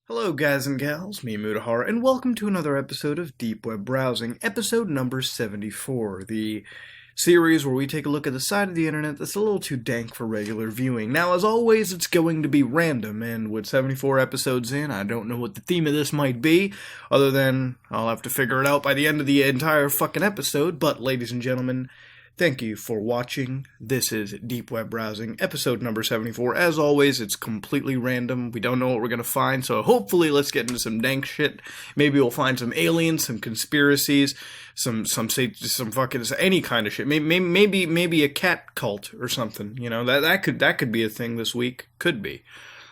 Hello guys and gals, me Mutahar, and welcome to another episode of Deep Web Browsing, episode number 74, the series where we take a look at the side of the internet that's a little too dank for regular viewing. Now, as always, it's going to be random, and with 74 episodes in, I don't know what the theme of this might be, other than I'll have to figure it out by the end of the entire fucking episode, but ladies and gentlemen, thank you for watching. This is Deep Web Browsing, episode number 74. As always, it's completely random. We don't know what we're going to find, so hopefully let's get into some dank shit. Maybe we'll find some aliens, some conspiracies, some fucking any kind of shit. Maybe a cat cult or something. You know, that could be a thing this week. Could be.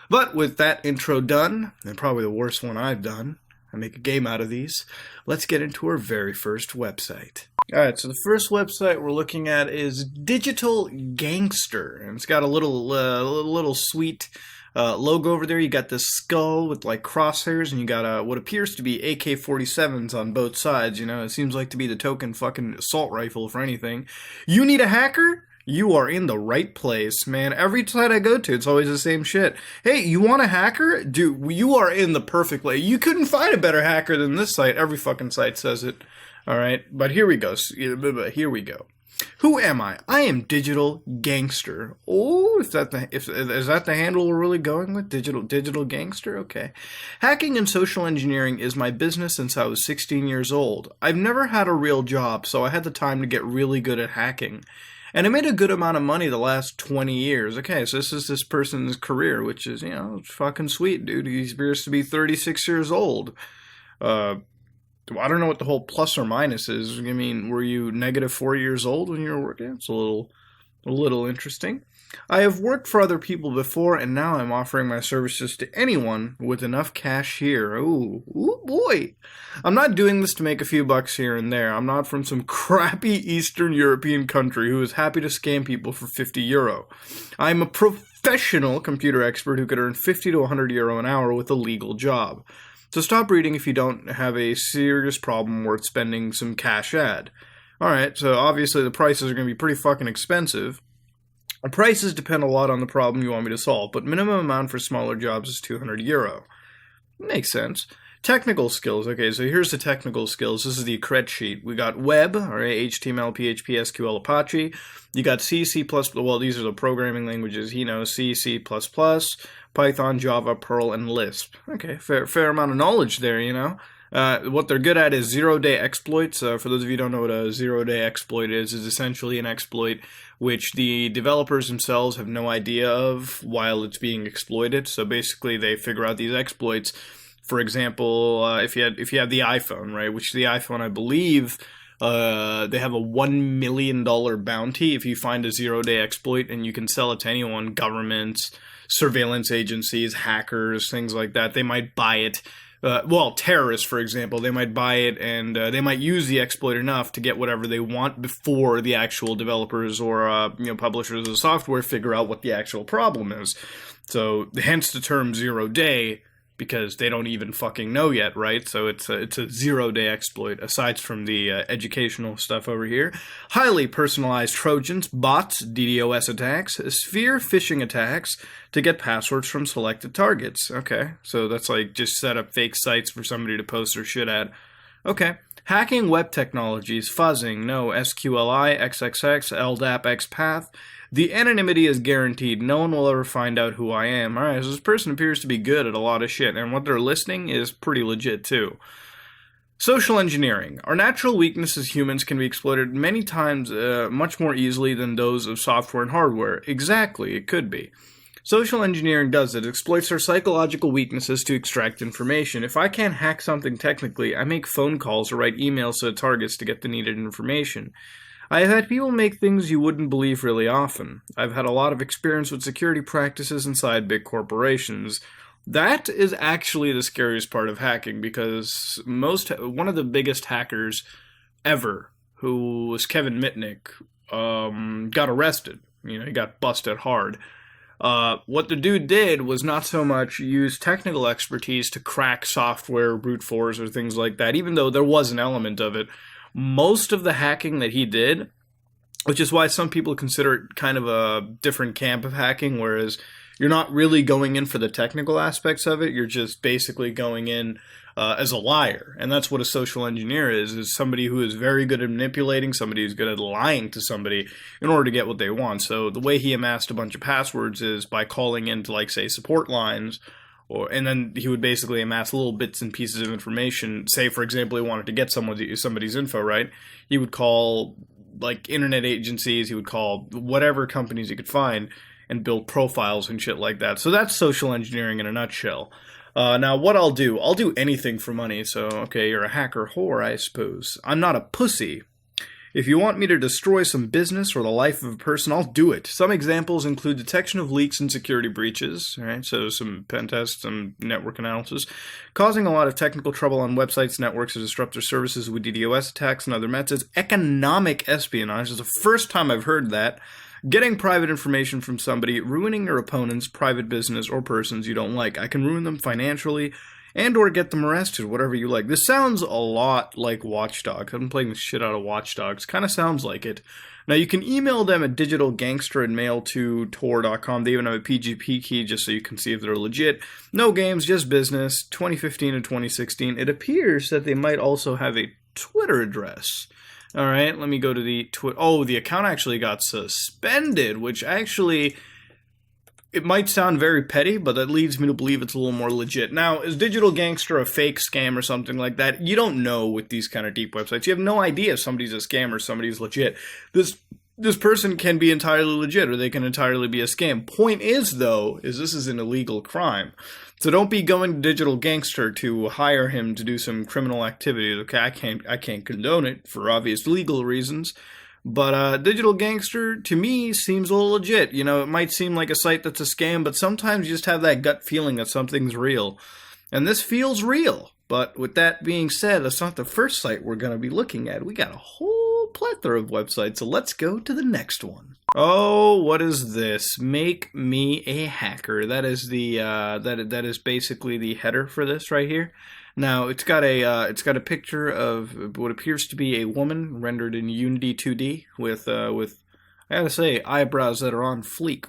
But with that intro done, and probably the worst one I've done, I make a game out of these, let's get into our very first website. Alright, so the first website we're looking at is Digital Gangster, and it's got a little sweet logo over there. You got this skull with like crosshairs, and you got what appears to be AK-47s on both sides. You know, it seems like to be the token fucking assault rifle for anything. You need a hacker? You are in the right place, man. Every site I go to, it's always the same shit. Hey, you want a hacker? Dude, you are in the perfect place. You couldn't find a better hacker than this site. Every fucking site says it. Alright, but here we go. Here we go. Who am I? I am Digital Gangster. Oh, is that the handle we're really going with? Digital Gangster? Okay. Hacking and social engineering is my business since I was 16 years old. I've never had a real job, so I had the time to get really good at hacking. And I made a good amount of money the last 20 years. Okay, so this is this person's career, which is, you know, fucking sweet, dude. He appears to be 36 years old. I don't know what the whole plus or minus is. I mean, were you -4 years old when you were working? It's a little interesting. I have worked for other people before, and now I'm offering my services to anyone with enough cash here. Ooh boy. I'm not doing this to make a few bucks here and there. I'm not from some crappy Eastern European country who is happy to scam people for €50. I'm a professional computer expert who could earn 50 to 100 euro an hour with a legal job. So stop reading if you don't have a serious problem worth spending some cash at. Alright, so obviously the prices are going to be pretty fucking expensive. The prices depend a lot on the problem you want me to solve, but minimum amount for smaller jobs is 200 euro. Makes sense. Technical skills. Okay, so here's the technical skills. This is the cred sheet. We got web, alright, HTML, PHP, SQL, Apache. You got C, C++, well, these are the programming languages. He knows C, C++, Python, Java, Perl, and Lisp. Okay, fair amount of knowledge there, you know. What they're good at is zero-day exploits. For those of you who don't know what a zero-day exploit is essentially an exploit which the developers themselves have no idea of while it's being exploited. So basically they figure out these exploits. For example, if you have the iPhone, right, which the iPhone, I believe, they have a $1 million bounty if you find a zero-day exploit, and you can sell it to anyone, governments, surveillance agencies, hackers, things like that. They might buy it. Well, terrorists, for example, they might buy it, and they might use the exploit enough to get whatever they want before the actual developers or publishers of the software figure out what the actual problem is. So, hence the term zero-day, because they don't even fucking know yet, right? So it's a zero-day exploit, aside from the educational stuff over here. Highly personalized Trojans, bots, DDoS attacks, sphere phishing attacks to get passwords from selected targets. Okay, so that's like just set up fake sites for somebody to post their shit at. Okay. Hacking web technologies, fuzzing, no, SQLI, XXX, LDAP, XPath. The anonymity is guaranteed. No one will ever find out who I am. Alright, so this person appears to be good at a lot of shit, and what they're listing is pretty legit, too. Social engineering. Our natural weakness as humans can be exploited many times much more easily than those of software and hardware. Exactly, it could be. Social engineering does it. It exploits our psychological weaknesses to extract information. If I can't hack something technically, I make phone calls or write emails to the targets to get the needed information. I have had people make things you wouldn't believe really often. I've had a lot of experience with security practices inside big corporations. That is actually the scariest part of hacking, because one of the biggest hackers ever, who was Kevin Mitnick, got arrested. You know, he got busted hard. What the dude did was not so much use technical expertise to crack software, brute force, or things like that, even though there was an element of it. Most of the hacking that he did, which is why some people consider it kind of a different camp of hacking, whereas, you're not really going in for the technical aspects of it. You're just basically going in as a liar. And that's what a social engineer is somebody who is very good at manipulating, somebody who's good at lying to somebody in order to get what they want. So the way he amassed a bunch of passwords is by calling into, like, say, support lines, and then he would basically amass little bits and pieces of information. Say, for example, he wanted to get somebody's info, right? He would call, like, internet agencies, he would call whatever companies he could find and build profiles and shit like that. So that's social engineering in a nutshell. Now, what I'll do anything for money. So, okay, you're a hacker whore, I suppose. I'm not a pussy. If you want me to destroy some business or the life of a person, I'll do it. Some examples include detection of leaks and security breaches, right? So some pen tests, some network analysis, causing a lot of technical trouble on websites, networks, to disrupt their services with DDoS attacks and other methods. Economic espionage is the first time I've heard that. Getting private information from somebody, ruining your opponent's private business or persons you don't like. I can ruin them financially and or get them arrested, whatever you like. This sounds a lot like Watch Dogs. I've been playing the shit out of Watch Dogs. Kind of sounds like it. Now, you can email them at digitalgangster@mail2tor.com. They even have a PGP key just so you can see if they're legit. No games, just business. 2015 to 2016. It appears that they might also have a Twitter address. All right, let me go to the Twitter. Oh, the account actually got suspended, which actually, it might sound very petty, but that leads me to believe it's a little more legit. Now, is Digital Gangster a fake scam or something like that? You don't know with these kind of deep websites. You have no idea if somebody's a scam or somebody's legit. This person can be entirely legit, or they can entirely be a scam. Point is, though, is this is an illegal crime. So don't be going to Digital Gangster to hire him to do some criminal activity. Okay, I can't condone it for obvious legal reasons. But Digital Gangster, to me, seems a little legit. You know, it might seem like a site that's a scam, but sometimes you just have that gut feeling that something's real. And this feels real. But with that being said, that's not the first site we're going to be looking at. We got a whole plethora of websites, so let's go to the next one. Oh, what is this? Make me a hacker. That is the that is basically the header for this right here. Now it's got a picture of what appears to be a woman rendered in Unity 2D with I gotta say, eyebrows that are on fleek.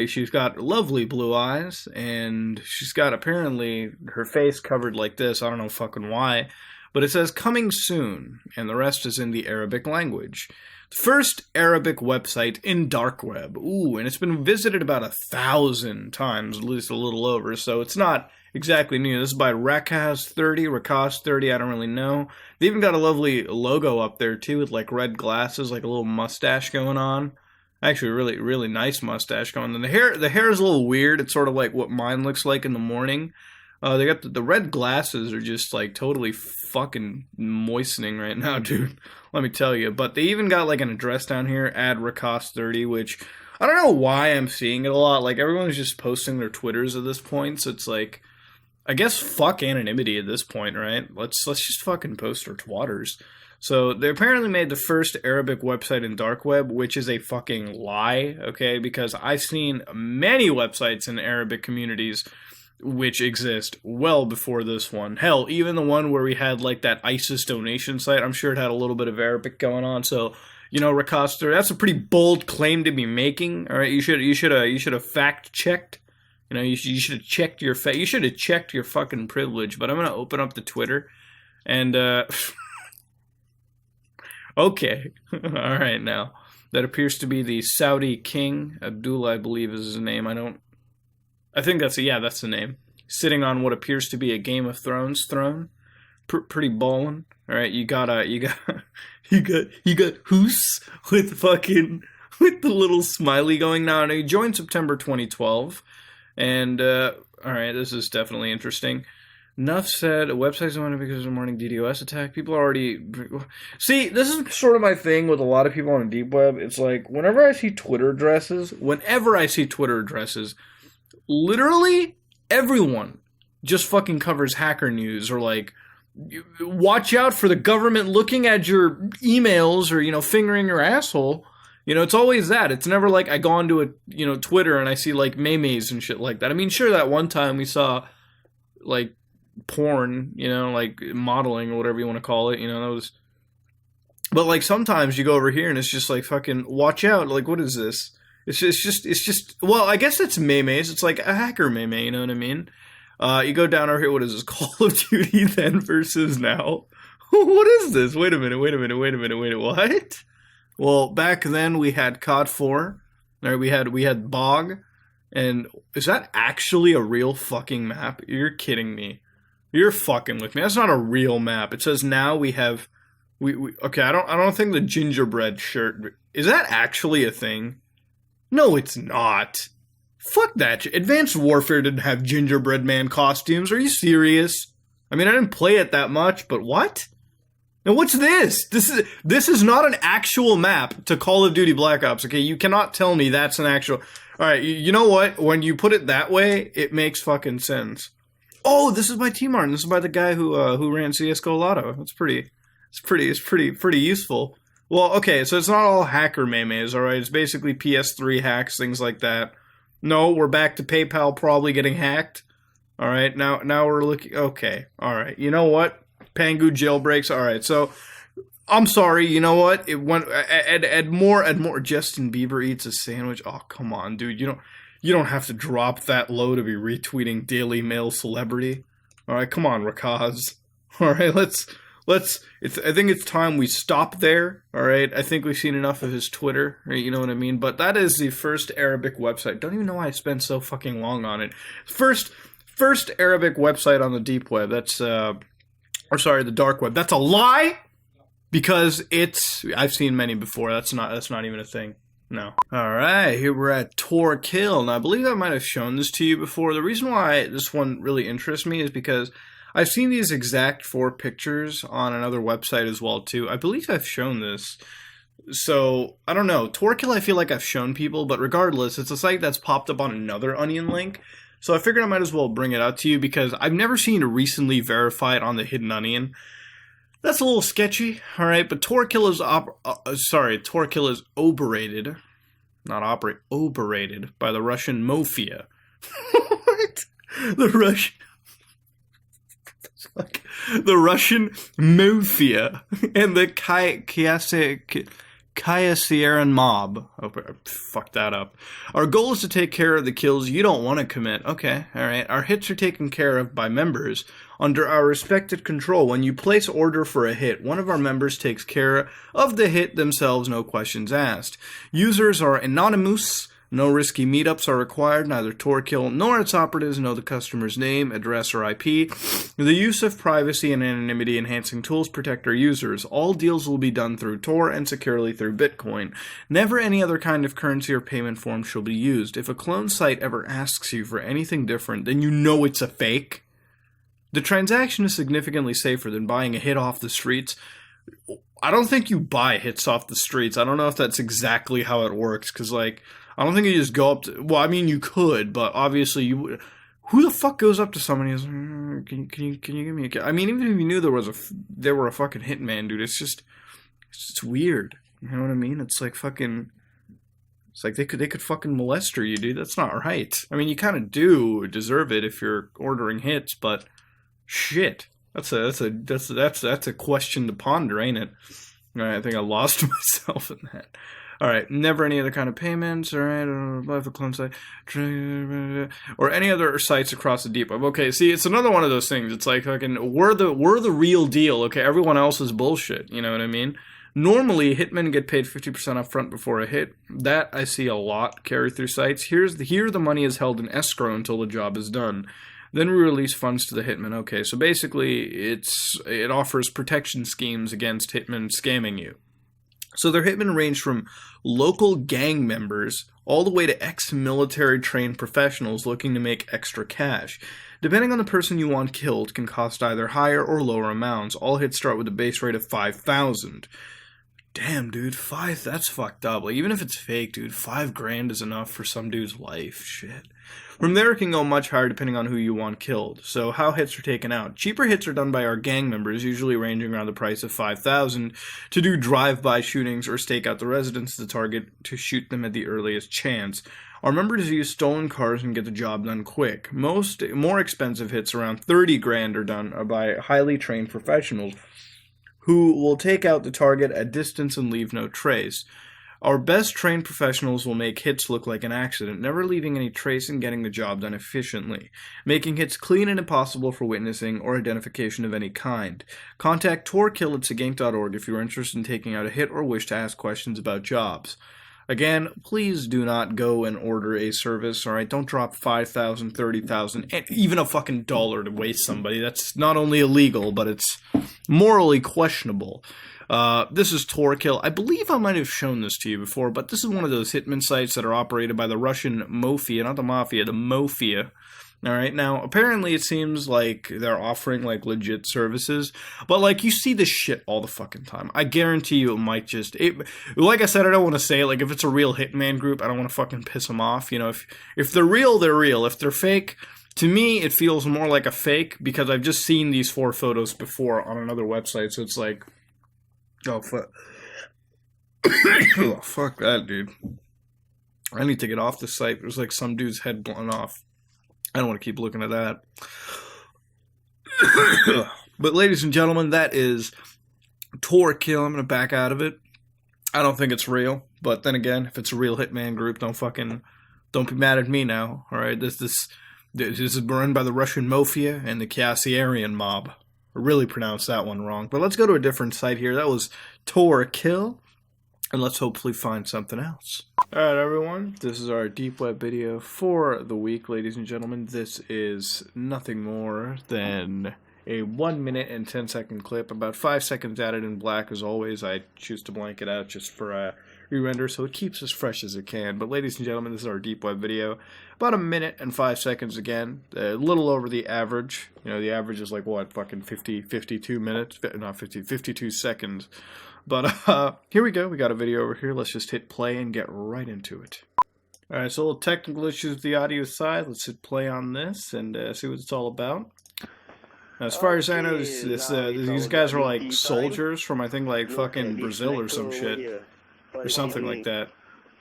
She's got lovely blue eyes, and she's got apparently her face covered like this. I don't know fucking why, but it says coming soon, and the rest is in the Arabic language. First Arabic website in dark web. Ooh, and it's been visited about 1,000 times, at least a little over, so it's not exactly new. This is by Rakas30, I don't really know. They even got a lovely logo up there, too, with, like, red glasses, like a little mustache going on. Actually, really, really nice mustache going on. The hair is a little weird. It's sort of like what mine looks like in the morning. They got the red glasses are just, like, totally fucking moistening right now, dude. Let me tell you. But they even got, like, an address down here, add Rakas30, which I don't know why I'm seeing it a lot. Like, everyone's just posting their Twitters at this point, so it's like, I guess fuck anonymity at this point, right? Let's just fucking post our twatters. So they apparently made the first Arabic website in dark web, which is a fucking lie, okay? Because I've seen many websites in Arabic communities which exist well before this one. Hell, even the one where we had like that ISIS donation site, I'm sure it had a little bit of Arabic going on. So, you know, Rakoster, that's a pretty bold claim to be making. All right, you should have fact checked. You know, you should have checked your you should have checked your fucking privilege. But I'm gonna open up the Twitter, and okay, all right, now that appears to be the Saudi king Abdullah, I believe is his name. I think that's that's the name. Sitting on what appears to be a Game of Thrones throne, pretty ballin'. All right, you got Hoos with the little smiley going now. Now he joined September 2012. And, alright, this is definitely interesting. Nuff said, websites want to because of the morning DDoS attack. People are already... See, this is sort of my thing with a lot of people on the deep web. It's like, whenever I see Twitter addresses, literally everyone just fucking covers hacker news, or like, watch out for the government looking at your emails, or, you know, fingering your asshole. You know, it's always that. It's never like I go onto a, you know, Twitter and I see like memes and shit like that. I mean, sure, that one time we saw like porn, you know, like modeling or whatever you want to call it, you know, that was. But like sometimes you go over here and it's just like fucking watch out. Like, what is this? It's just. Well, I guess it's memes. It's like a hacker meme. You know what I mean? You go down over here. What is this? Call of Duty then versus now. What is this? Wait a minute. What? Well, back then we had COD 4. Right, we had Bog. And is that actually a real fucking map? You're kidding me. You're fucking with me. That's not a real map. It says now we have okay, I don't think the gingerbread shirt is that actually a thing? No, it's not. Fuck that. Advanced Warfare didn't have gingerbread man costumes. Are you serious? I mean, I didn't play it that much, but what? Now what's this? This is not an actual map to Call of Duty Black Ops, okay? You cannot tell me that's an actual... Alright, you know what? When you put it that way, it makes fucking sense. Oh, this is by T-Martin. This is by the guy who ran CSGO Lotto. It's pretty useful. Well, okay, so it's not all hacker memes, alright? It's basically PS3 hacks, things like that. No, we're back to PayPal probably getting hacked. Alright, now we're looking... Okay, alright. You know what? Pangu jailbreaks. Alright, so... I'm sorry, you know what? It went add more. Justin Bieber eats a sandwich. Oh, come on, dude. You don't have to drop that low to be retweeting Daily Mail celebrity. All right, come on, Rakaz. All right, let's. I think it's time we stop there. All right, I think we've seen enough of his Twitter. Right, you know what I mean? But that is the first Arabic website. Don't even know why I spent so fucking long on it. First Arabic website on the deep web. That's the dark web. That's a lie. Because I've seen many before. That's not even a thing. No. Alright, here we're at TorKill. And I believe I might have shown this to you before. The reason why this one really interests me is because I've seen these exact 4 pictures on another website as well, too. I believe I've shown this. So, I don't know. TorKill I feel like I've shown people, but regardless, it's a site that's popped up on another Onion link. So I figured I might as well bring it out to you because I've never seen it recently verified on the Hidden Onion. That's a little sketchy, all right. But TorKill is overrated, not overrated by the Russian mafia. What? The Russian mafia and the Kayasiran mob. Oh, I fucked that up. Our goal is to take care of the kills you don't want to commit. Okay, alright. Our hits are taken care of by members under our respected control. When you place order for a hit, one of our members takes care of the hit themselves, no questions asked. Users are anonymous. No risky meetups are required. Neither TorKill nor its operatives know the customer's name, address, or IP. The use of privacy and anonymity enhancing tools protect our users. All deals will be done through Tor and securely through Bitcoin. Never any other kind of currency or payment form shall be used. If a clone site ever asks you for anything different, then you know it's a fake. The transaction is significantly safer than buying a hit off the streets. I don't think you buy hits off the streets. I don't know if that's exactly how it works, because, like, I don't think you just go up to... Well, I mean, you could, but obviously you would... Who the fuck goes up to somebody and says, can you give me a... I mean, even if you knew there were a fucking hitman, dude, it's weird. You know what I mean? It's like fucking... It's like they could fucking molest you, dude. That's not right. I mean, you kind of do deserve it if you're ordering hits, but shit. That's a question to ponder, ain't it? All right, I think I lost myself in that. All right, never any other kind of payments. All right, the clone site or any other sites across the deep web. Okay, see, it's another one of those things. It's like fucking we're the real deal. Okay, everyone else is bullshit. You know what I mean? Normally, hitmen get paid 50% up front before a hit. That I see a lot carry through sites. Here the money is held in escrow until the job is done. Then we release funds to the hitman. Okay, so basically it offers protection schemes against hitmen scamming you. So their hitmen range from local gang members all the way to ex-military trained professionals looking to make extra cash. Depending on the person you want killed, can cost either higher or lower amounts. All hits start with a base rate of 5,000. Damn, dude, that's fucked up. Like, even if it's fake, dude, $5,000 is enough for some dude's life. Shit. From there, it can go much higher depending on who you want killed. So, how hits are taken out? Cheaper hits are done by our gang members, usually ranging around the price of $5,000, to do drive-by shootings or stake out the residents of the target to shoot them at the earliest chance. Our members use stolen cars and get the job done quick. Most more expensive hits, around $30,000, are done by highly trained professionals who will take out the target at distance and leave no trace. Our best trained professionals will make hits look like an accident, never leaving any trace and getting the job done efficiently, making hits clean and impossible for witnessing or identification of any kind. Contact TorKill at sagank.org if you are interested in taking out a hit or wish to ask questions about jobs. Again, please do not go and order a service, alright? Don't drop $5,000, $30,000, and even a fucking dollar to waste somebody. That's not only illegal, but it's morally questionable. This is TorKill. I believe I might have shown this to you before, but this is one of those hitman sites that are operated by the Russian mafia, not the mafia, the mafia. Alright, now, apparently it seems like they're offering, like, legit services, but, like, you see this shit all the fucking time. I guarantee you it might just, like I said, I don't want to say, like, if it's a real hitman group, I don't want to fucking piss them off, you know, if they're real, they're real. If they're fake, to me, it feels more like a fake, because I've just seen these 4 photos before on another website, so it's like, oh, fuck. Oh, fuck that, dude. I need to get off the site. There's, like, some dude's head blown off. I don't want to keep looking at that. But ladies and gentlemen, that is TorKill. I'm going to back out of it. I don't think it's real. But then again, if it's a real hitman group, don't be mad at me now. Alright, this is run by the Russian mafia and the Kassiarian mob. I really pronounced that one wrong. But let's go to a different site here. That was TorKill. And let's hopefully find something else. Alright everyone, this is our deep web video for the week, ladies and gentlemen. This is nothing more than a 1 minute and 10-second clip, about 5 seconds added in black as always. I choose to blank it out just for re-render so it keeps as fresh as it can. But ladies and gentlemen, this is our deep web video. About 1 minute and 5 seconds again, a little over the average. You know, the average is like what, fucking 52 minutes? Not 50, 52 seconds. But here we go. We got a video over here. Let's just hit play and get right into it. Alright, so a little technical issues with the audio side. Let's hit play on this and see what it's all about. Now, as far as I know, these guys are like soldiers from, I think, like fucking Brazil or some shit. Or something like that.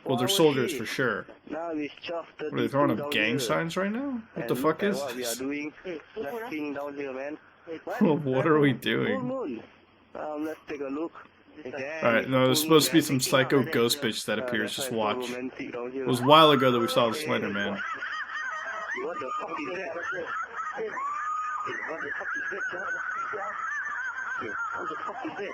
Well, they're soldiers for sure. What, are they throwing up gang signs right now? What the fuck is this? What are we doing? Let's take a look. Alright, no, there's supposed to be some psycho ghost bitch that appears, just watch. It was a while ago that we saw the Slender Man. What the fuck is that? What the fuck is that? What the fuck is that?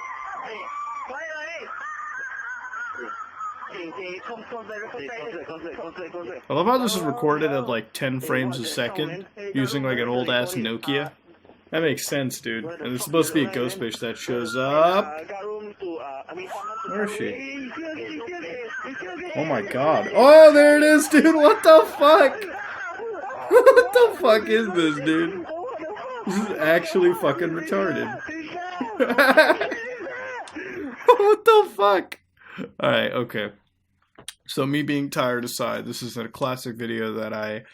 I love how this is recorded at like 10 frames a second, using like an old ass Nokia. That makes sense, dude. And there's supposed to be a ghost bitch that shows up. Where is she? Oh my god. Oh, there it is, dude! What the fuck? What the fuck is this, dude? This is actually fucking retarded. What the fuck? Alright, okay. So me being tired aside, this is a classic video that I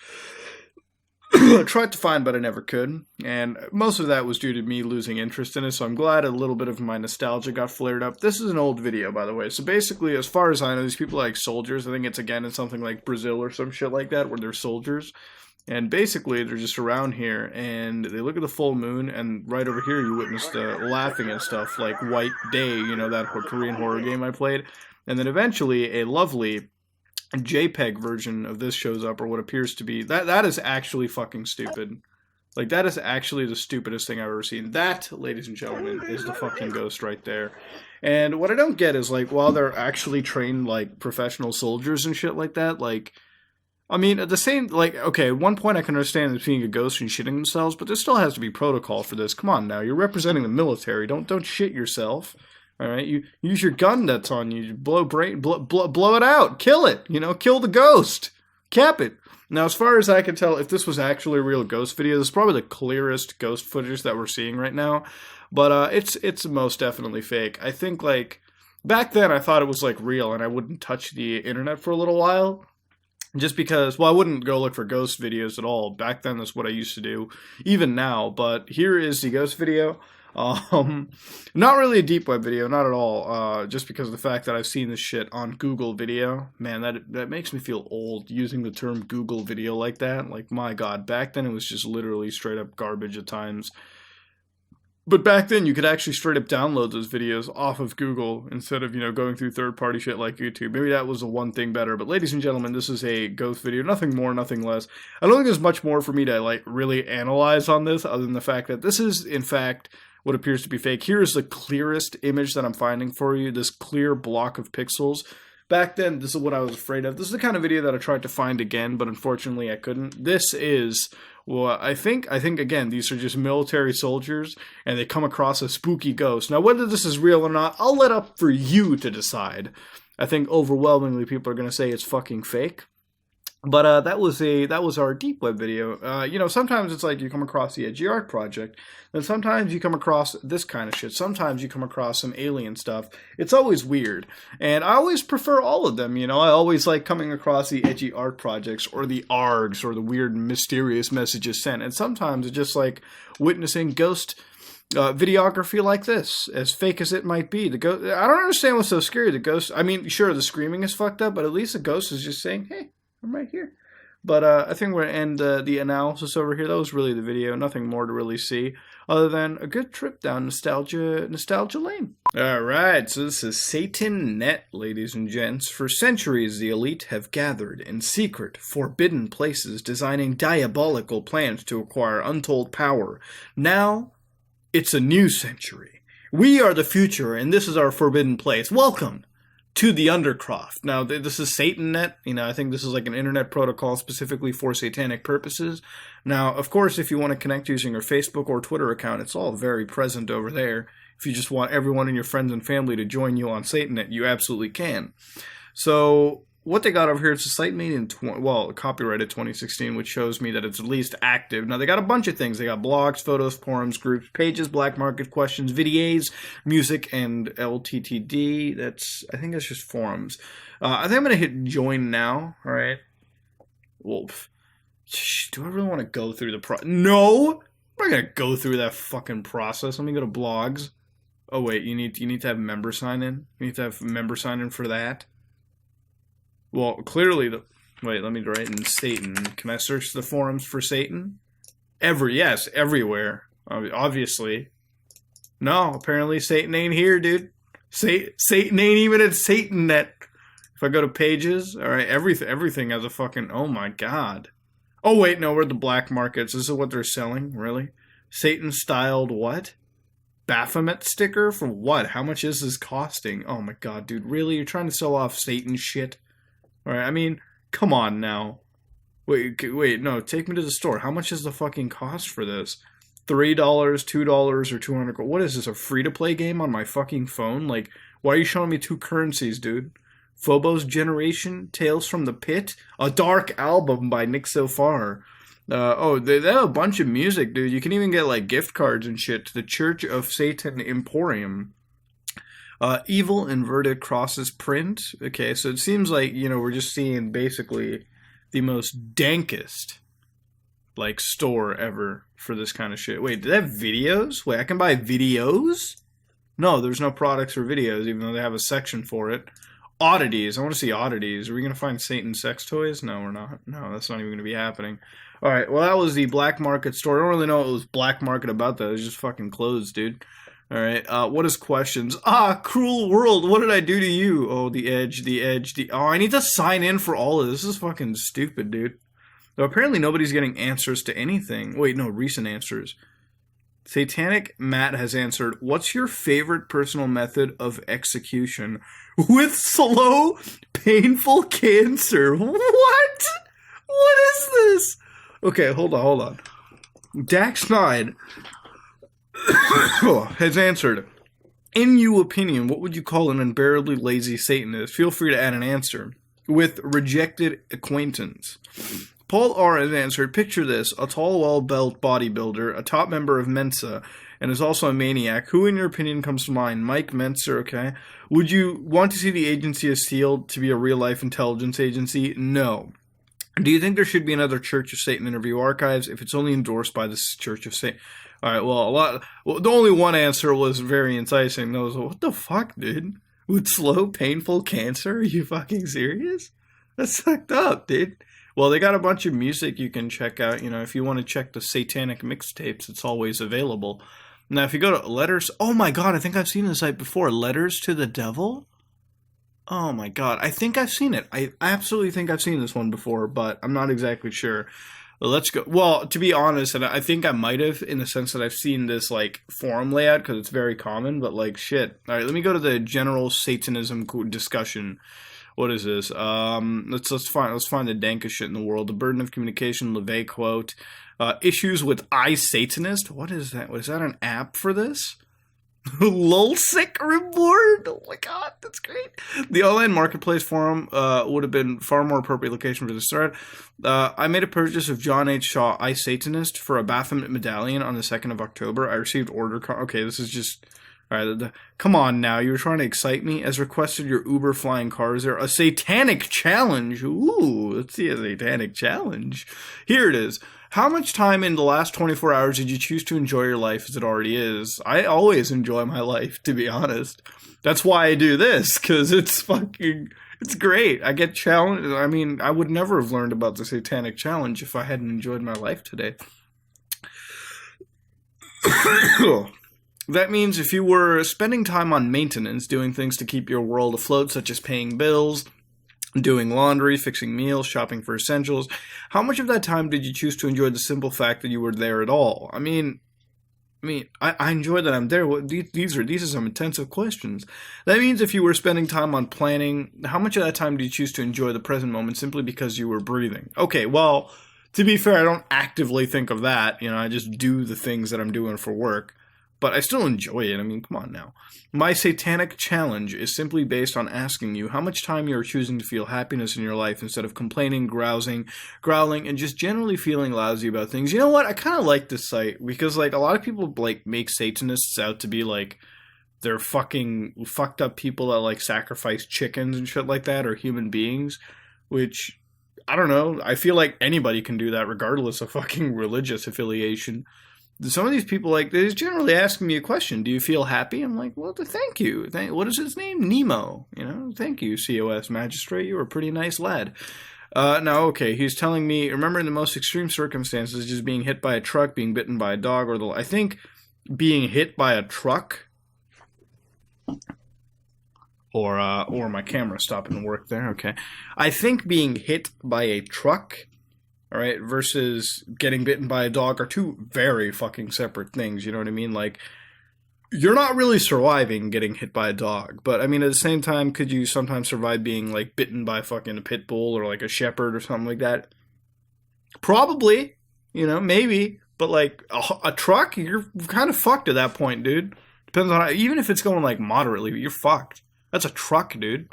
tried to find, but I never could, and most of that was due to me losing interest in it, so I'm glad a little bit of my nostalgia got flared up. This is an old video, by the way, so basically, as far as I know, these people are like soldiers. I think it's, again, in something like Brazil or some shit like that, where they're soldiers, and basically, they're just around here, and they look at the full moon, and right over here, you witness the laughing and stuff, like White Day, you know, that Korean horror game I played, and then eventually, a lovely JPEG version of this shows up, or what appears to be that is actually fucking stupid. Like, that is actually the stupidest thing I've ever seen. That, ladies and gentlemen, is the fucking ghost right there. And what I don't get is, like, while they're actually trained, like, professional soldiers and shit like that, like, I mean, at the same, like, okay, at one point I can understand them being a ghost and shitting themselves, but there still has to be protocol for this. Come on now, you're representing the military. Don't shit yourself. Alright, you use your gun that's on you, blow it out, kill it, you know, kill the ghost, cap it. Now, as far as I can tell, if this was actually a real ghost video, this is probably the clearest ghost footage that we're seeing right now, but it's most definitely fake. I think, like, back then I thought it was, like, real, and I wouldn't touch the internet for a little while, just because, well, I wouldn't go look for ghost videos at all. Back then, that's what I used to do, even now, but here is the ghost video. Not really a deep web video, not at all, just because of the fact that I've seen this shit on Google Video. Man, that makes me feel old, using the term Google Video like that. Like, my god, back then it was just literally straight up garbage at times. But back then, you could actually straight up download those videos off of Google instead of, going through third-party shit like YouTube. Maybe that was the one thing better. But ladies and gentlemen, this is a ghost video. Nothing more, nothing less. I don't think there's much more for me to, really analyze on this other than the fact that this is, in fact, what appears to be fake. Here is the clearest image that I'm finding for you, this clear block of pixels. Back then, this is what I was afraid of. This is the kind of video that I tried to find again, but unfortunately I couldn't. This is... Well, I think again, these are just military soldiers, and they come across a spooky ghost. Now, whether this is real or not, I'll let up for you to decide. I think overwhelmingly people are going to say it's fucking fake. But that was our deep web video. Sometimes it's like you come across the Edgy Art Project, then sometimes you come across this kind of shit. Sometimes you come across some alien stuff. It's always weird, and I always prefer all of them. I always like coming across the Edgy Art Projects or the ARGs or the weird mysterious messages sent. And sometimes it's just like witnessing ghost videography like this, as fake as it might be. The ghost. I don't understand what's so scary. The ghost. I mean, sure, the screaming is fucked up, but at least the ghost is just saying, "Hey, I'm right here." But I think we're going to end the analysis over here. That was really the video. Nothing more to really see other than a good trip down nostalgia lane. Alright, so this is SatanNet, ladies and gents. For centuries, the elite have gathered in secret, forbidden places, designing diabolical plans to acquire untold power. Now, it's a new century. We are the future, and this is our forbidden place. Welcome to the Undercroft. Now, this is SatanNet. I think this is like an internet protocol specifically for satanic purposes. Now, of course, if you want to connect using your Facebook or Twitter account, it's all very present over there. If you just want everyone in your friends and family to join you on SatanNet, you absolutely can. So, what they got over here, it's a site made in, copyrighted 2016, which shows me that it's at least active. Now, they got a bunch of things. They got blogs, photos, forums, groups, pages, black market questions, videos, music, and LTTD. I think that's just forums. I think I'm going to hit join now, all right? Well, do I really want to go through the No! I'm not going to go through that fucking process. Let me go to blogs. Oh, wait, you need to have member sign in? You need to have member sign in for that? Well, clearly, wait, let me write in Satan. Can I search the forums for Satan? Yes, everywhere. Obviously. No, apparently Satan ain't here, dude. Satan ain't even at SatanNet. If I go to pages, alright, everything has a fucking, oh my god. Oh wait, no, we're at the black markets. This is what they're selling? Really? Satan-styled what? Baphomet sticker? For what? How much is this costing? Oh my god, dude, really? You're trying to sell off Satan shit? Alright, I mean, come on now. Wait, no, take me to the store. How much is the fucking cost for this? $3, $2, or 200? What is this, a free-to-play game on my fucking phone? Like, why are you showing me two currencies, dude? Phobos Generation, Tales from the Pit, a dark album by Nick So Far. They have a bunch of music, dude. You can even get, like, gift cards and shit to the Church of Satan Emporium. Evil Inverted Crosses print. Okay, so it seems like, we're just seeing basically the most dankest, store ever for this kind of shit. Wait, do they have videos? Wait, I can buy videos? No, there's no products or videos, even though they have a section for it. Oddities. I want to see oddities. Are we going to find Satan sex toys? No, we're not. No, that's not even going to be happening. Alright, well, that was the black market store. I don't really know what was black market about that. It was just fucking clothes, dude. Alright, what is questions? Cruel world, what did I do to you? Oh, the edge. Oh, I need to sign in for all of this. This is fucking stupid, dude. Though apparently nobody's getting answers to anything. Wait, no, recent answers. Satanic Matt has answered, what's your favorite personal method of execution? With slow, painful cancer. What? What is this? Okay, hold on. Dax9 has answered, in your opinion, what would you call an unbearably lazy Satanist? Feel free to add an answer. With rejected acquaintance. Paul R. has answered, picture this, a tall, well-built bodybuilder, a top member of Mensa, and is also a maniac. Who, in your opinion, comes to mind? Mike Mentzer, okay. Would you want to see the agency as sealed to be a real-life intelligence agency? No. Do you think there should be another Church of Satan interview archives if it's only endorsed by the Church of Satan? Alright, well, the only one answer was very enticing. That was, what the fuck, dude? With slow, painful cancer? Are you fucking serious? That's fucked up, dude. Well, they got a bunch of music you can check out. If you want to check the satanic mixtapes, it's always available. Now, if you go to letters, oh my god, I think I've seen this site before. Letters to the Devil? Oh my god, I think I've seen it. I absolutely think I've seen this one before, but I'm not exactly sure. Let's go. Well, to be honest, and I think I might have, in the sense that I've seen this like forum layout because it's very common. But like shit. All right, let me go to the general Satanism discussion. What is this? Let's find the dankest shit in the world. The burden of communication. LeVay quote. Issues with iSatanist. What is that? Was that an app for this? Lulsick reward. Oh my god, that's great. The online marketplace forum would have been far more appropriate location for this thread. I made a purchase of John H. Shaw, I Satanist, for a Baphomet medallion on the 2nd of October. I received order. Okay, this is just. Alright, come on now. You were trying to excite me. As requested, your Uber flying cars there. A satanic challenge. Ooh, let's see a satanic challenge. Here it is. How much time in the last 24 hours did you choose to enjoy your life as it already is? I always enjoy my life, to be honest. That's why I do this, because it's great. I get challenged. I mean, I would never have learned about the satanic challenge if I hadn't enjoyed my life today. That means if you were spending time on maintenance, doing things to keep your world afloat, such as paying bills, doing laundry, fixing meals, shopping for essentials, how much of that time did you choose to enjoy the simple fact that you were there at all? I mean, I enjoy that I'm there. These are some intensive questions. That means if you were spending time on planning, how much of that time did you choose to enjoy the present moment simply because you were breathing? Okay, well, to be fair, I don't actively think of that. You know, I just do the things that I'm doing for work. But I still enjoy it. I mean, come on now. My satanic challenge is simply based on asking you how much time you are choosing to feel happiness in your life instead of complaining, growling, and just generally feeling lousy about things. You know what? I kind of like this site because, like, a lot of people, like, make Satanists out to be, like, they're fucking fucked up people that, like, sacrifice chickens and shit like that or human beings, which, I don't know. I feel like anybody can do that regardless of fucking religious affiliation. Some of these people, like, they're generally asking me a question. Do you feel happy? I'm like, well, thank you. What is his name? Nemo. You know, thank you, COS Magistrate. You were a pretty nice lad. Now, okay, he's telling me, remember in the most extreme circumstances, just being hit by a truck, being bitten by a dog, or I think being hit by a truck, or my camera stopping to work there, okay. I think being hit by a truck, all right, versus getting bitten by a dog are two very fucking separate things, you know what I mean? Like, you're not really surviving getting hit by a dog, but I mean, at the same time, could you sometimes survive being, like, bitten by fucking a pit bull or, like, a shepherd or something like that? Probably, you know, maybe, but, like, a truck, you're kind of fucked at that point, dude. Depends on how, even if it's going, like, moderately, you're fucked. That's a truck, dude.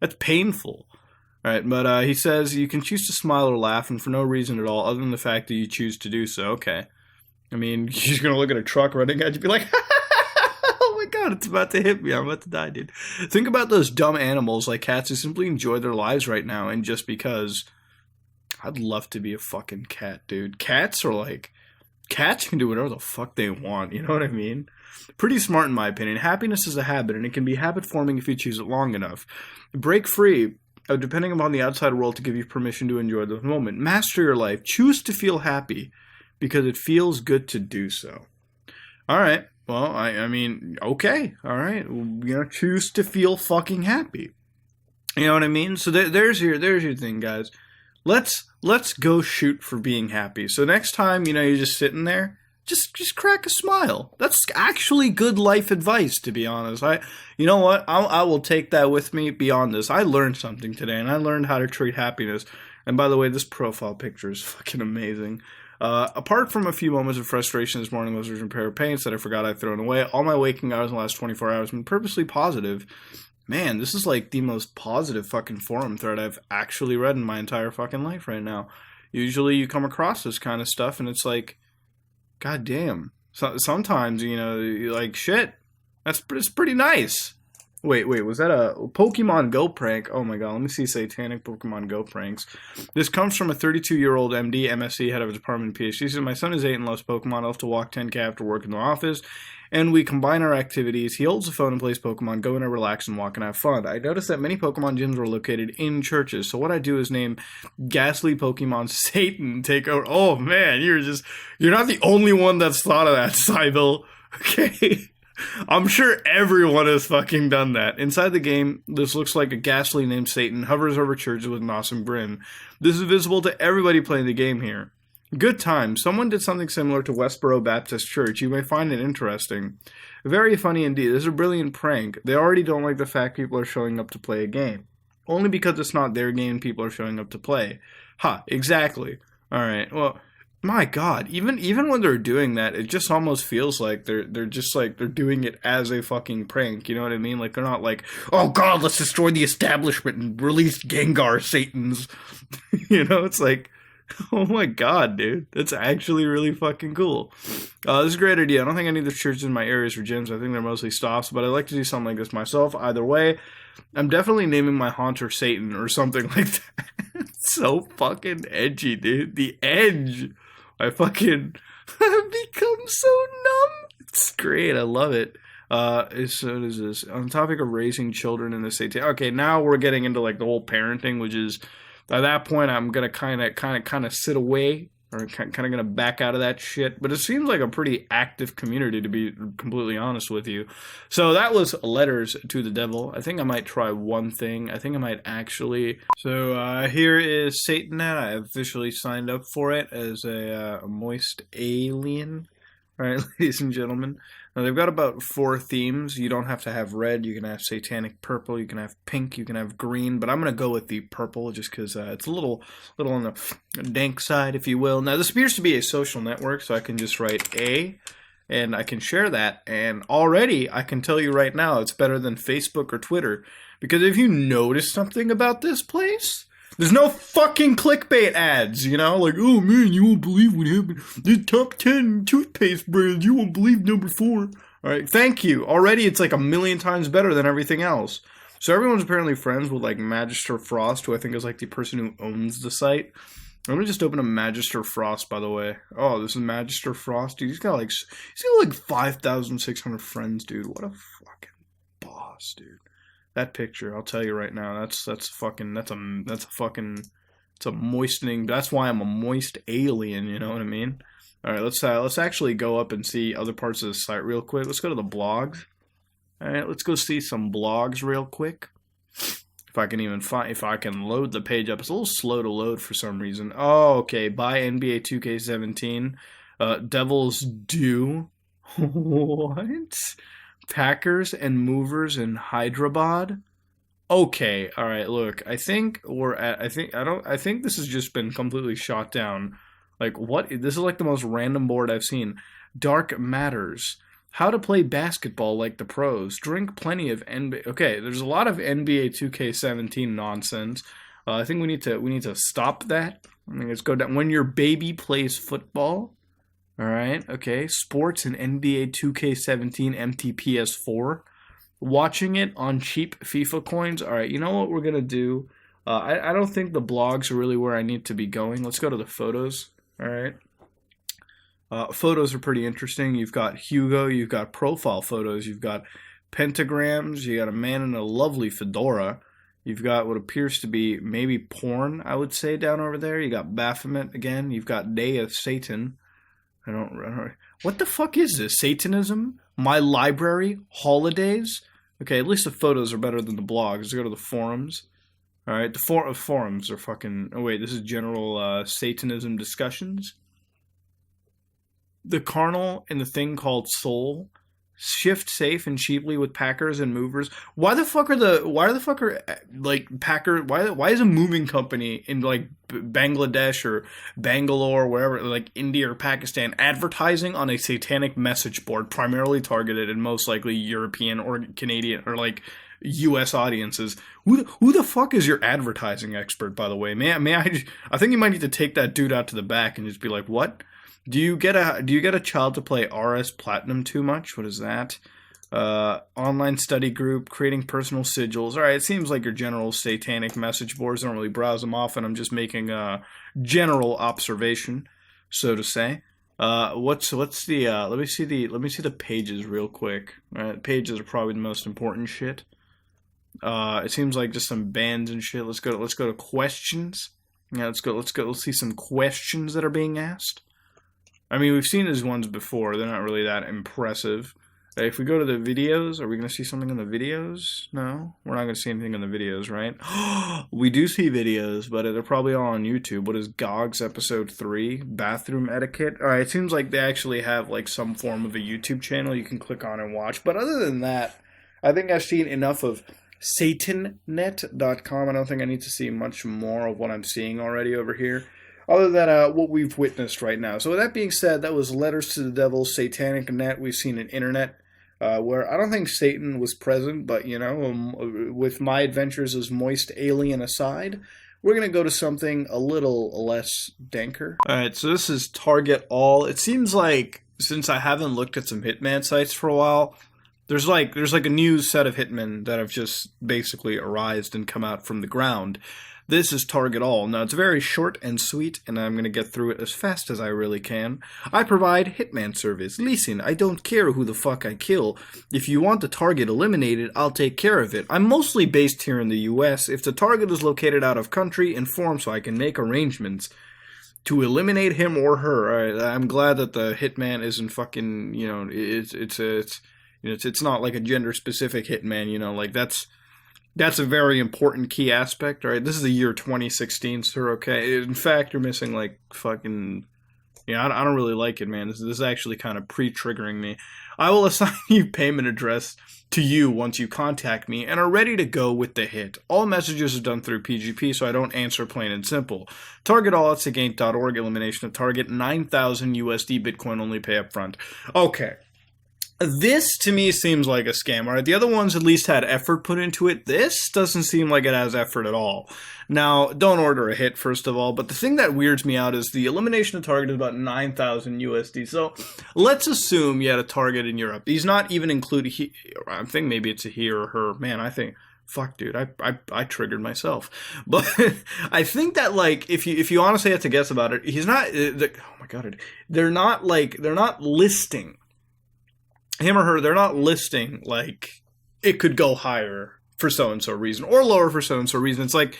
That's painful. Alright, but he says you can choose to smile or laugh, and for no reason at all, other than the fact that you choose to do so. Okay. I mean, you're just gonna look at a truck running at you and be like, oh my god, it's about to hit me, I'm about to die, dude. Think about those dumb animals like cats who simply enjoy their lives right now, and just because, I'd love to be a fucking cat, dude. Cats can do whatever the fuck they want, you know what I mean? Pretty smart in my opinion. Happiness is a habit, and it can be habit-forming if you choose it long enough. Break free, depending upon the outside world to give you permission to enjoy the moment. Master your life. Choose to feel happy because it feels good to do so. All right. Well, I mean, okay. All right. You know, choose to feel fucking happy. You know what I mean? So there's your thing, guys. Let's go shoot for being happy. So next time, you know, you're just sitting there, just crack a smile. That's actually good life advice, to be honest. You know what? I will take that with me beyond this. I learned something today, and I learned how to treat happiness. And by the way, this profile picture is fucking amazing. Apart from a few moments of frustration this morning with a pair of paints that I forgot I'd thrown away, all my waking hours in the last 24 hours have been purposely positive. Man, this is like the most positive fucking forum thread I've actually read in my entire fucking life right now. Usually you come across this kind of stuff, and it's like, god damn. So, sometimes, you know, you're like, shit, it's pretty nice. Wait, was that a Pokemon Go prank? Oh my god, let me see satanic Pokemon Go pranks. This comes from a 32-year-old MD, MSc, head of a department PhD. He says, my son is 8 and loves Pokemon. I have to walk 10K after work in the office, and we combine our activities. He holds the phone and plays Pokemon Go, and I relax and walk and have fun. I noticed that many Pokemon gyms are located in churches, so what I do is name Ghastly Pokemon Satan take over. Oh man, you're not the only one that's thought of that, Cybele. Okay. I'm sure everyone has fucking done that. Inside the game, this looks like a ghastly named Satan hovers over churches with an awesome grin. This is visible to everybody playing the game here. Good time. Someone did something similar to Westboro Baptist Church. You may find it interesting. Very funny indeed. This is a brilliant prank. They already don't like the fact people are showing up to play a game. Only because it's not their game people are showing up to play. Ha, exactly. Alright, well, my god, even when they're doing that, it just almost feels like they're just like they're doing it as a fucking prank, you know what I mean? Like they're not like, oh god, let's destroy the establishment and release Gengar Satans. You know, it's like, oh my god, dude, that's actually really fucking cool. This is a great idea. I don't think any of the churches in my areas are gyms. I think they're mostly stops, but I'd like to do something like this myself. Either way, I'm definitely naming my haunter Satan or something like that. It's so fucking edgy, dude. The edge. I fucking have become so numb. It's great. I love it. So is this on the topic of raising children in the state? Okay, now we're getting into like the whole parenting, which is at that point I'm gonna kind of sit away or kind of gonna back out of that shit. But it seems like a pretty active community, to be completely honest with you. So that was letters to the devil. I think I might try one thing. I think I might actually. So here is SatanNet. I officially signed up for it as a moist alien. All right, ladies and gentlemen. Now, they've got about 4 themes. You don't have to have red. You can have satanic purple. You can have pink. You can have green. But I'm going to go with the purple just because it's a little on the dank side, if you will. Now, this appears to be a social network, so I can just write A, and I can share that. And already, I can tell you right now, it's better than Facebook or Twitter. Because if you notice something about this place, there's no fucking clickbait ads, you know? Like, oh man, you won't believe what happened. The top 10 toothpaste brands, you won't believe number 4. Alright, thank you. Already it's like a million times better than everything else. So everyone's apparently friends with like Magister Frost, who I think is like the person who owns the site. I'm gonna just open a Magister Frost, by the way. Oh, this is Magister Frost, dude. He's got like 5,600 friends, dude. What a fucking boss, dude. That picture, I'll tell you right now, it's a moistening. That's why I'm a moist alien. You know what I mean? All right, let's actually go up and see other parts of the site real quick. Let's go to the blogs. All right, let's go see some blogs real quick. If I can load the page up. It's a little slow to load for some reason. Oh, okay. Buy NBA 2K17. Devils do. What? Packers and movers in Hyderabad. Okay, all right. Look, I think this has just been completely shot down. Like what? This is like the most random board I've seen. Dark Matters. How to play basketball like the pros. Drink plenty of NBA. Okay, there's a lot of NBA 2K17 nonsense. I think we need to stop that. I mean, let's go down. When your baby plays football. Alright, okay. Sports and NBA 2K17 MTPS4. Watching it on cheap FIFA coins. Alright, you know what we're going to do? I don't think the blogs are really where I need to be going. Let's go to the photos. Alright. Photos are pretty interesting. You've got Hugo. You've got profile photos. You've got pentagrams. You got a man in a lovely fedora. You've got what appears to be maybe porn, I would say, down over there. You got Baphomet again. You've got Day of Satan. I don't. What the fuck is this? Satanism? My library? Holidays? Okay, at least the photos are better than the blogs. Let's go to the forums. Alright, the forums are fucking. Oh, wait, this is general Satanism discussions. The carnal and the thing called soul. Shift safe and cheaply with packers and movers. Why the fuck are like packer? Why is a moving company in like Bangladesh or Bangalore, wherever, like India or Pakistan, advertising on a satanic message board primarily targeted and most likely European or Canadian or like U.S. audiences? Who the fuck is your advertising expert, by the way? I think you might need to take that dude out to the back and just be like, what? Do you get a child to play RS Platinum too much? What is that? Online study group, creating personal sigils. All right, it seems like your general satanic message boards. I don't really browse them often. I'm just making a general observation, so to say. What's the? Let me see the pages real quick. All right, pages are probably the most important shit. It seems like just some bands and shit. Let's go to questions. Yeah, let's see some questions that are being asked. I mean, we've seen his ones before. They're not really that impressive. If we go to the videos, are we going to see something in the videos? No, we're not going to see anything in the videos, right? We do see videos, but they're probably all on YouTube. What is GOG's episode 3? Bathroom etiquette? Alright, it seems like they actually have like some form of a YouTube channel you can click on and watch. But other than that, I think I've seen enough of SatanNet.com. I don't think I need to see much more of what I'm seeing already over here, other than what we've witnessed right now. So with that being said, that was Letters to the Devil, Satanic Net. We've seen an internet where I don't think Satan was present, but, you know, with my adventures as moist alien aside, we're going to go to something a little less danker. Alright, so this is TargetAll. It seems like, since I haven't looked at some Hitman sites for a while, there's like a new set of Hitmen that have just basically arisen and come out from the ground. This is TargetAll. Now, it's very short and sweet, and I'm going to get through it as fast as I really can. I provide Hitman service. Listen, I don't care who the fuck I kill. If you want the target eliminated, I'll take care of it. I'm mostly based here in the US. If the target is located out of country, inform so I can make arrangements to eliminate him or her. Alright, I'm glad that the Hitman isn't fucking, you know, it's not like a gender-specific Hitman, you know, like that's a very important key aspect, right? This is the year 2016, sir, okay? In fact, you're missing, like, fucking... Yeah, I don't really like it, man. This is actually kind of pre-triggering me. I will assign you payment address to you once you contact me and are ready to go with the hit. All messages are done through PGP, so I don't answer plain and simple. TargetAll at Sagate.org, elimination of target, 9,000 USD Bitcoin only, pay up front. Okay. This, to me, seems like a scam, alright? The other ones at least had effort put into it. This doesn't seem like it has effort at all. Now, don't order a hit, first of all, but the thing that weirds me out is the elimination of target is about 9,000 USD. So, let's assume you had a target in Europe. He's not even included, I think maybe it's a he or her. Man, I think... Fuck, dude, I triggered myself. But I think that, like, if you honestly had to guess about it, he's not... oh my god, they're not listing... him or her, they're not listing, like, it could go higher for so-and-so reason, or lower for so-and-so reason. It's like,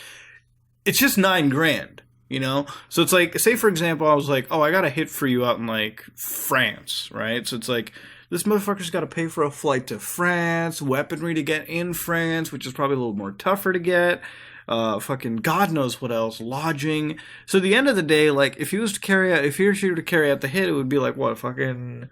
it's just $9,000, you know? So it's like, say for example, I was like, oh, I got a hit for you out in, like, France, right? So it's like, this motherfucker's got to pay for a flight to France, weaponry to get in France, which is probably a little more tougher to get, fucking God knows what else, lodging. So at the end of the day, like, if he or she were to carry out the hit, it would be like, what, fucking...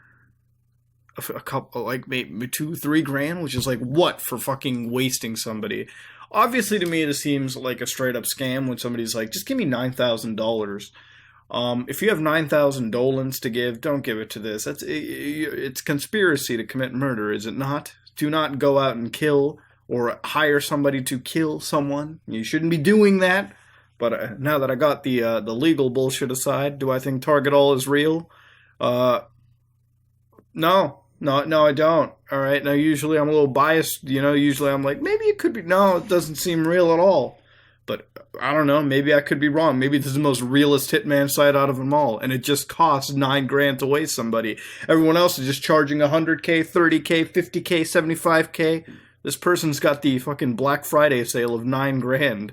a couple, like, maybe $2-3 grand, which is like, what, for fucking wasting somebody? Obviously, to me, this seems like a straight-up scam when somebody's like, just give me $9,000. If you have 9,000 dolans to give, don't give it to this. It's conspiracy to commit murder, is it not? Do not go out and kill or hire somebody to kill someone. You shouldn't be doing that. But now that I got the legal bullshit aside, do I think TargetAll is real? No, I don't. Alright, now usually I'm a little biased, you know, usually I'm like, maybe it could be, no, it doesn't seem real at all. But, I don't know, maybe I could be wrong. Maybe this is the most realist Hitman site out of them all, and it just costs $9,000 to waste somebody. Everyone else is just charging $100K, $30K, $50K, $75K. This person's got the fucking Black Friday sale of $9,000.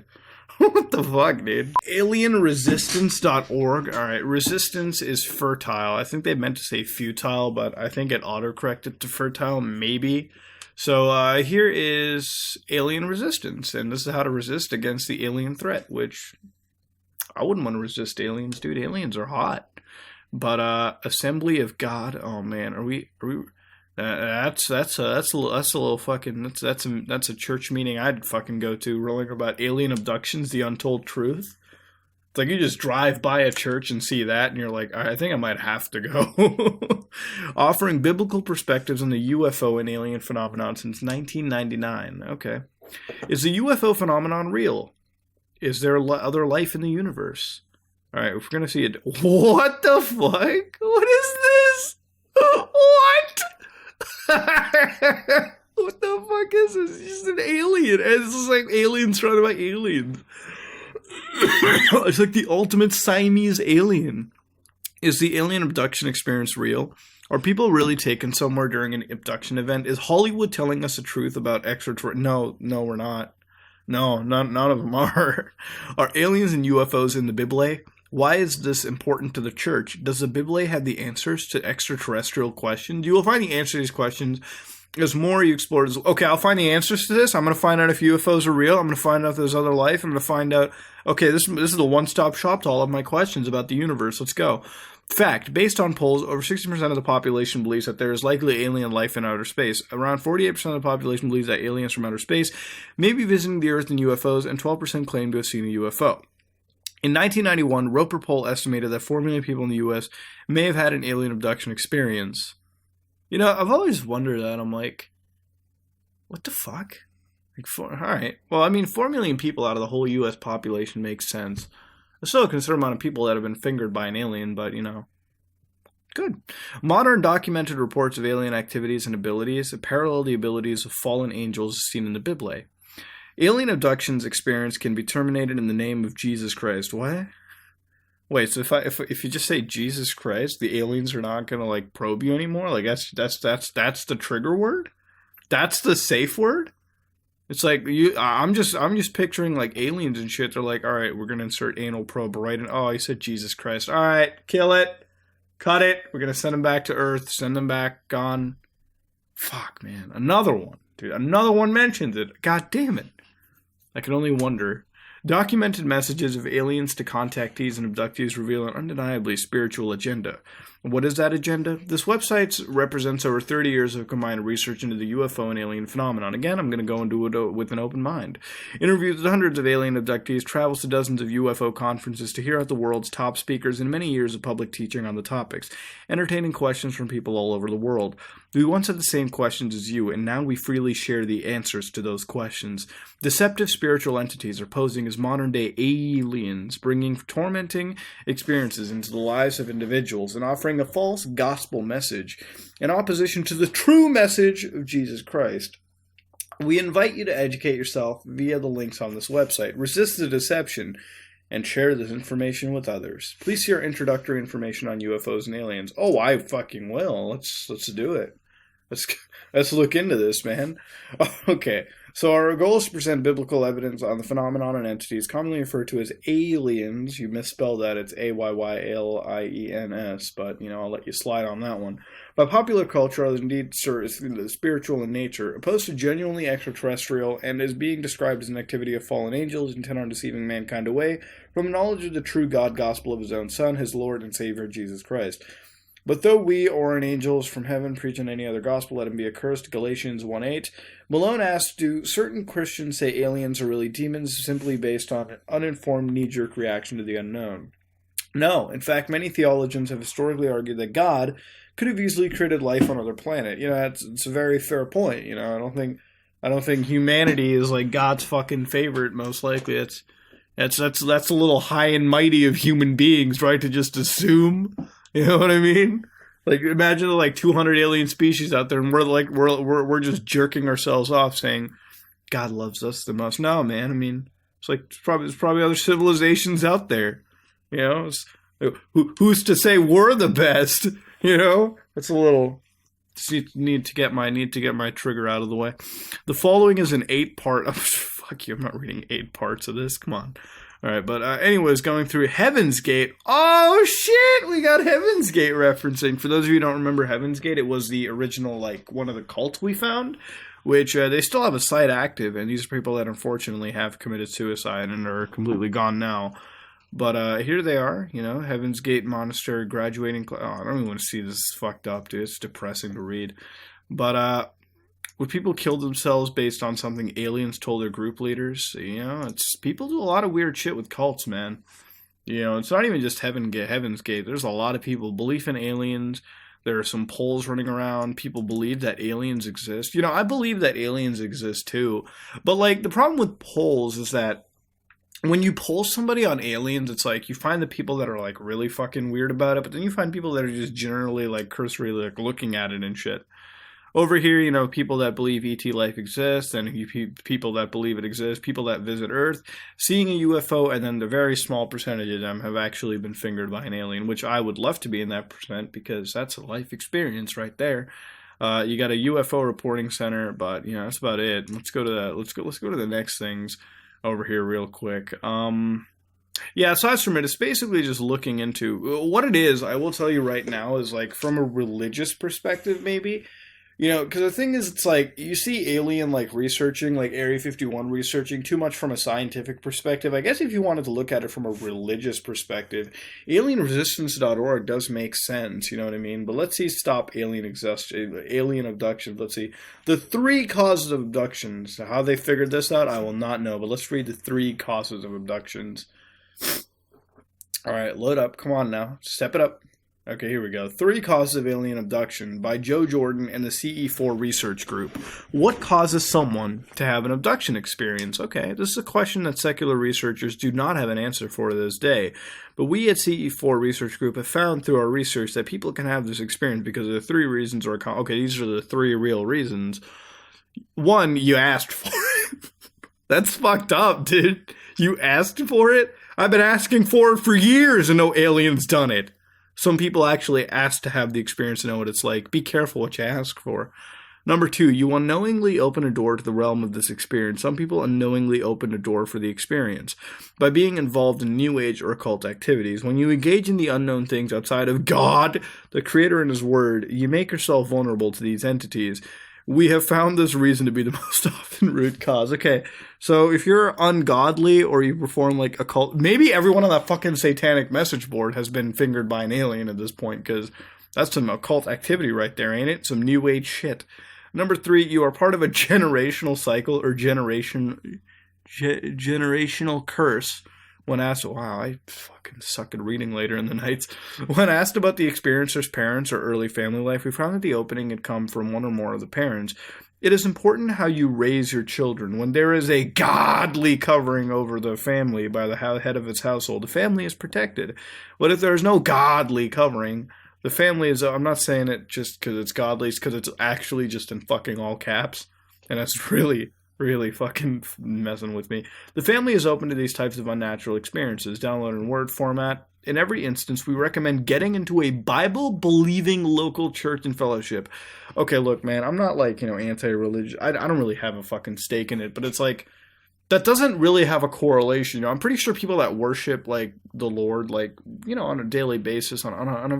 What the fuck, dude? Alienresistance.org. Alright, resistance is fertile. I think they meant to say futile, but I think it autocorrected to fertile, maybe. So, here is alien resistance, and this is how to resist against the alien threat, which I wouldn't want to resist aliens, dude. Aliens are hot. But, Assembly of God, oh man, are we that's a little fucking that's a church meeting I'd fucking go to, rolling about alien abductions, the untold truth. It's like you just drive by a church and see that, and you're like, I think I might have to go. Offering biblical perspectives on the UFO and alien phenomenon since 1999. Okay, is the UFO phenomenon real? Is there other life in the universe? All right, if we're gonna see it, what the fuck? What is this? What? What the fuck is this? It's just an alien. It's just like aliens surrounded by aliens. It's like the ultimate Siamese alien. Is the alien abduction experience real? Are people really taken somewhere during an abduction event? Is Hollywood telling us the truth about extraterrestrial? No, we're not. No, none of them are. Are aliens and UFOs in the Bible? Why is this important to the church? Does the Bible have the answers to extraterrestrial questions? You will find the answer to these questions as more you explore. Okay, I'll find the answers to this. I'm going to find out if UFOs are real. I'm going to find out if there's other life. I'm going to find out, okay, this is the one-stop shop to all of my questions about the universe. Let's go. Fact, based on polls, over 60% of the population believes that there is likely alien life in outer space. Around 48% of the population believes that aliens from outer space may be visiting the Earth in UFOs, and 12% claim to have seen a UFO. In 1991, Roper poll estimated that 4 million people in the U.S. may have had an alien abduction experience. You know, I've always wondered that. I'm like, what the fuck? Alright. Well, I mean, 4 million people out of the whole U.S. population makes sense. There's still a considerable amount of people that have been fingered by an alien, but, you know, good. Modern documented reports of alien activities and abilities parallel the abilities of fallen angels seen in the Bible. Alien abductions experience can be terminated in the name of Jesus Christ. What? Wait, so if you just say Jesus Christ, the aliens are not gonna like probe you anymore? Like that's the trigger word? That's the safe word? It's like I'm just picturing like aliens and shit. They're like, all right, we're gonna insert anal probe right in. Oh, you said Jesus Christ. All right, kill it, cut it. We're gonna send them back to Earth. Send them back. Gone. Fuck, man. Another one, dude. Another one mentions it. God damn it. I can only wonder. Documented messages of aliens to contactees and abductees reveal an undeniably spiritual agenda. What is that agenda? This website represents over 30 years of combined research into the UFO and alien phenomenon. Again, I'm going to go into it with an open mind. Interviews with hundreds of alien abductees, travels to dozens of UFO conferences to hear out the world's top speakers, and many years of public teaching on the topics, entertaining questions from people all over the world. We once had the same questions as you, and now we freely share the answers to those questions. Deceptive spiritual entities are posing as modern-day aliens, bringing tormenting experiences into the lives of individuals and offering a false gospel message in opposition to the true message of Jesus Christ. We invite you to educate yourself via the links on this website. Resist the deception and share this information with others. Please see our introductory information on UFOs and aliens. Oh, I fucking will. Let's do it. Let's look into this, man. Okay, so our goal is to present biblical evidence on the phenomenon and entities commonly referred to as aliens. You misspelled that. It's AYYLIENS, but, you know, I'll let you slide on that one. By popular culture, are indeed spiritual in nature, opposed to genuinely extraterrestrial, and is being described as an activity of fallen angels intent on deceiving mankind away from the knowledge of the true God gospel of his own Son, his Lord and Savior, Jesus Christ. But though we or an angels from heaven preach in any other gospel, let him be accursed, Galatians 1:8. Malone asks, do certain Christians say aliens are really demons simply based on an uninformed knee-jerk reaction to the unknown? No. In fact, many theologians have historically argued that God could have easily created life on another planet. You know, it's a very fair point. You know, I don't think humanity is like God's fucking favorite. Most likely, that's a little high and mighty of human beings, right? To just assume. You know what I mean? Like, imagine like 200 alien species out there, and we're just jerking ourselves off, saying God loves us the most. No, man. I mean, there's probably other civilizations out there. You know, who's to say we're the best? You know, that's a little. Need to get my trigger out of the way. The following is an 8-part. Oh, fuck you! I'm not reading 8 parts of this. Come on. All right, but anyways, going through Heaven's Gate. Oh shit, we got Heaven's Gate referencing. For those of you who don't remember Heaven's Gate, it was the original, like, one of the cults we found, which they still have a site active, and these are people that unfortunately have committed suicide and are completely gone now. But here they are, you know, Heaven's Gate Monastery graduating class. Oh, I don't even want to see this. It's fucked up, dude. It's depressing to read. But would people kill themselves based on something aliens told their group leaders? You know, people do a lot of weird shit with cults, man. You know, it's not even just Heaven's Gate. There's a lot of people believe in aliens. There are some polls running around. People believe that aliens exist. You know, I believe that aliens exist too. But like the problem with polls is that when you poll somebody on aliens, it's like you find the people that are like really fucking weird about it, but then you find people that are just generally like cursory like looking at it and shit. Over here, you know, people that believe ET life exists, and people that believe it exists, people that visit Earth, seeing a UFO, and then the very small percentage of them have actually been fingered by an alien, which I would love to be in that percent because that's a life experience right there. You got a UFO reporting center, but you know that's about it. Let's go to the next things over here real quick. Yeah, aside from it, it's basically just looking into what it is. I will tell you right now is like from a religious perspective, maybe. Because the thing is, it's like you see Alien like researching, like Area 51 researching too much from a scientific perspective. I guess if you wanted to look at it from a religious perspective, alienresistance.org does make sense, you know what I mean? But let's see, stop alien abductions. Let's see. The 3 causes of abductions. How they figured this out, I will not know, but let's read the 3 causes of abductions. Alright, load up. Come on now. Step it up. Okay, here we go. 3 causes of alien abduction by Joe Jordan and the CE4 research group. What causes someone to have an abduction experience? Okay, this is a question that secular researchers do not have an answer for to this day. But we at CE4 research group have found through our research that people can have this experience because of the 3 reasons okay, these are the 3 real reasons. 1, you asked for it. That's fucked up, dude. You asked for it? I've been asking for it for years and no alien's done it. Some people actually ask to have the experience to know what it's like. Be careful what you ask for. Number 2, you unknowingly open a door to the realm of this experience. Some people unknowingly open a door for the experience by being involved in New Age or occult activities. When you engage in the unknown things outside of God, the Creator and His Word, you make yourself vulnerable to these entities. We have found this reason to be the most often root cause. Okay, so if you're ungodly or you perform like occult, maybe everyone on that fucking satanic message board has been fingered by an alien at this point, because that's some occult activity right there, ain't it? Some new age shit. Number 3, you are part of a generational cycle or generational curse. When asked, wow, I fucking suck at reading later in the nights. When asked about the experiencer's parents or early family life, we found that the opening had come from one or more of the parents. It is important how you raise your children. When there is a godly covering over the family by the head of its household, the family is protected. But if there is no godly covering, the family is, I'm not saying it just because it's godly, it's because it's actually just in fucking all caps. And that's really fucking messing with me. The family is open to these types of unnatural experiences. Download in Word format. In every instance, we recommend getting into a Bible-believing local church and fellowship. Okay, look, man, I'm not like, anti-religious. I don't really have a fucking stake in it, but it's like, that doesn't really have a correlation. I'm pretty sure people that worship, like, the Lord, like, on a daily basis, on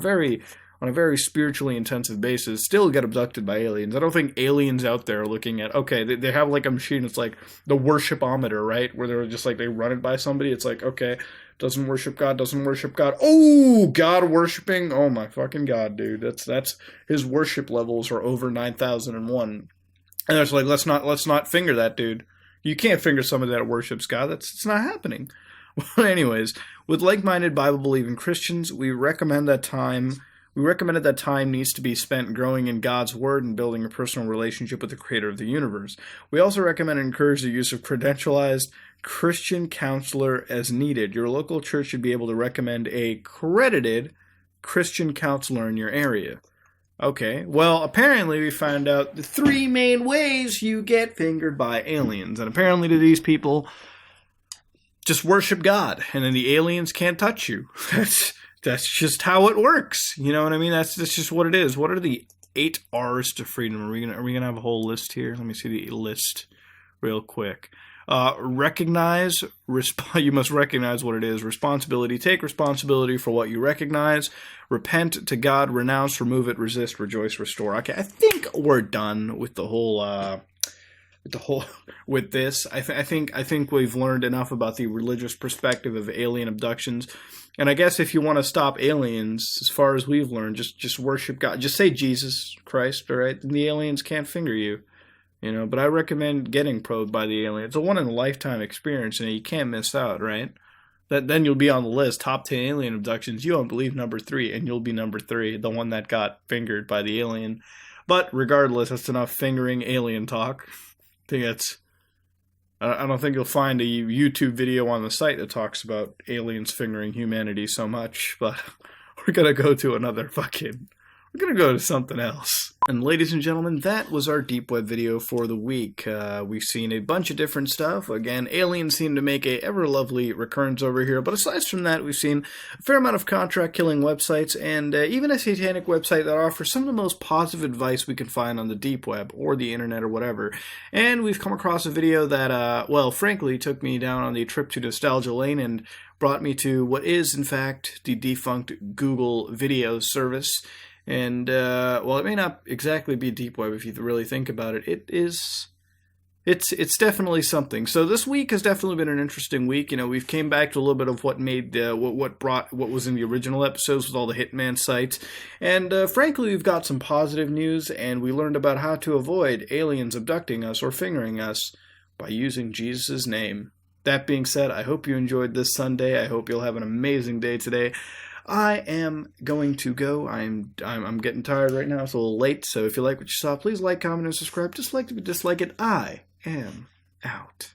a very spiritually intensive basis, still get abducted by aliens. I don't think aliens out there are looking at, okay, they have like a machine, it's like the worship-ometer, right? Where they're just like, they run it by somebody, it's like, okay, doesn't worship God. Oh, God worshipping, oh my fucking God, dude. That's his worship levels are over 9,001. And it's like, let's not finger that dude. You can't finger somebody that worships God. It's not happening. Well, anyways, with like-minded Bible-believing Christians, we recommended that time needs to be spent growing in God's Word and building a personal relationship with the Creator of the universe. We also recommend and encourage the use of credentialized Christian counselor as needed. Your local church should be able to recommend a credited Christian counselor in your area. Okay, well, apparently we found out the 3 main ways you get fingered by aliens. And apparently to these people, just worship God, and then the aliens can't touch you. That's just how it works. You know what I mean? That's just what it is. What are the 8 R's to freedom? Are we gonna have a whole list here? Let me see the list real quick. Recognize. You must recognize what it is. Responsibility. Take responsibility for what you recognize. Repent to God. Renounce. Remove it. Resist. Rejoice. Restore. Okay, I think we're done with the whole. With this. I think we've learned enough about the religious perspective of alien abductions. And I guess if you want to stop aliens, as far as we've learned, just worship God. Just say Jesus Christ, all right? And the aliens can't finger you, But I recommend getting probed by the alien. It's a one-in-a-lifetime experience, and you can't miss out, right? Then you'll be on the list, top 10 alien abductions. You won't believe number 3, and you'll be number 3, the one that got fingered by the alien. But regardless, that's enough fingering alien talk. I don't think you'll find a YouTube video on the site that talks about aliens fingering humanity so much, but we're gonna go to another fucking We're going to go to something else. And ladies and gentlemen, that was our deep web video for the week. We've seen a bunch of different stuff. Again, aliens seem to make a ever lovely recurrence over here. But aside from that, we've seen a fair amount of contract killing websites and even a satanic website that offers some of the most positive advice we can find on the deep web or the internet or whatever. And we've come across a video that, well, frankly, took me down on the trip to Nostalgia Lane and brought me to what is, in fact, the defunct Google video service. And, while it may not exactly be deep web if you really think about it, it's definitely something. So this week has definitely been an interesting week. You know, we've came back to a little bit of what made, what was in the original episodes with all the Hitman sites. And, frankly, we've got some positive news, and we learned about how to avoid aliens abducting us or fingering us by using Jesus' name. That being said, I hope you enjoyed this Sunday. I hope you'll have an amazing day today. I am going to go. I'm getting tired right now. It's a little late, so if you like what you saw, please like, comment, and subscribe. Dislike it if you dislike it. I am out.